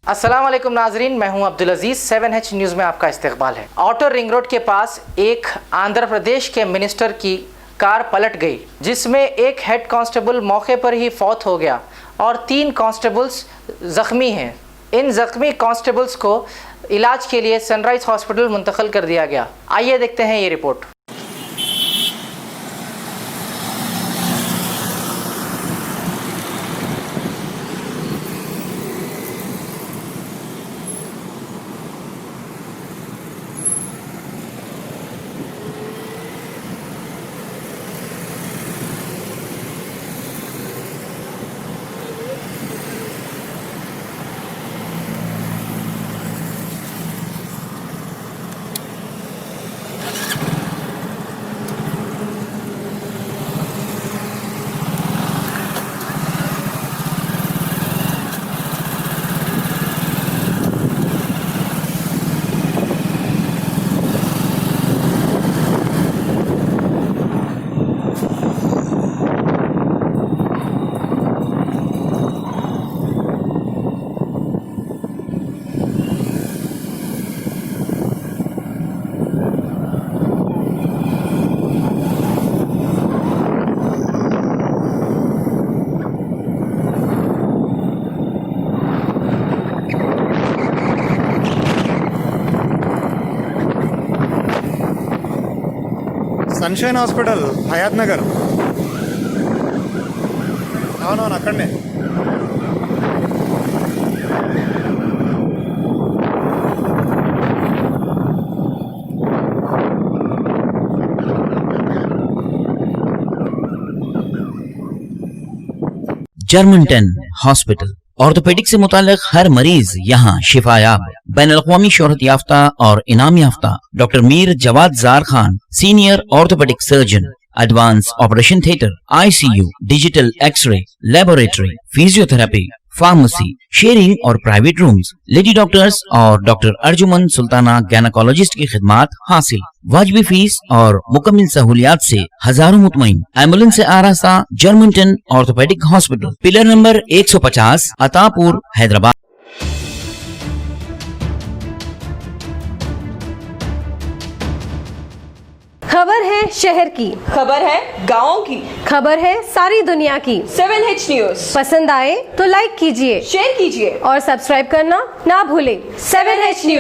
अस्सलाम वालेकुम नाजरीन, मैं हूं अब्दुल अजीज। 7H न्यूज़ में आपका इस्तकबाल है। आउटर रिंग रोड के पास एक आंध्र प्रदेश के मिनिस्टर की कार पलट गई, जिसमें एक हेड कांस्टेबल मौके पर ही फौत हो गया और 3 कांस्टेबल्स ज़ख्मी हैं। इन ज़ख्मी कांस्टेबल्स को इलाज के लिए सनराइज़ हॉस्पिटल मुंतकिल कर दिया गया। आइए देखते हैं ये report. Sunshine hospital Hayat Nagar. అవునవును, అక్కడనే. जर्मनटन हॉस्पिटल ऑर्थोपेडिक से मुताल्लिक हर मरीज यहाँ शिफायाब। बैनुल-अक़वामी शोहरत याफ्ता और इनाम याफ्ता doctor Mir Jawad Zar Khan, senior orthopaedic surgeon, advance operation theatre, ICU, digital x ray, laboratory, physiotherapy, pharmacy, sharing और प्राइवेट रूम्स, लेडी डॉक्टर्स और डॉक्टर अर्जुमन सुल्ताना गैनकोलॉजिस्ट की खिदमात हासिल। वाजिबी फीस और मुकम्मल सहूलियात से हजारों मुतमईन। एम्बुलेंस से आरास्ता Germanton orthopaedic hospital, pillar number 150, Attapur, Hyderabad. खबर है शहर की, खबर है गाँव की, खबर है सारी दुनिया की। 7H न्यूज पसंद आए तो लाइक कीजिए, शेयर कीजिए और सब्सक्राइब करना ना भूलें। 7H news.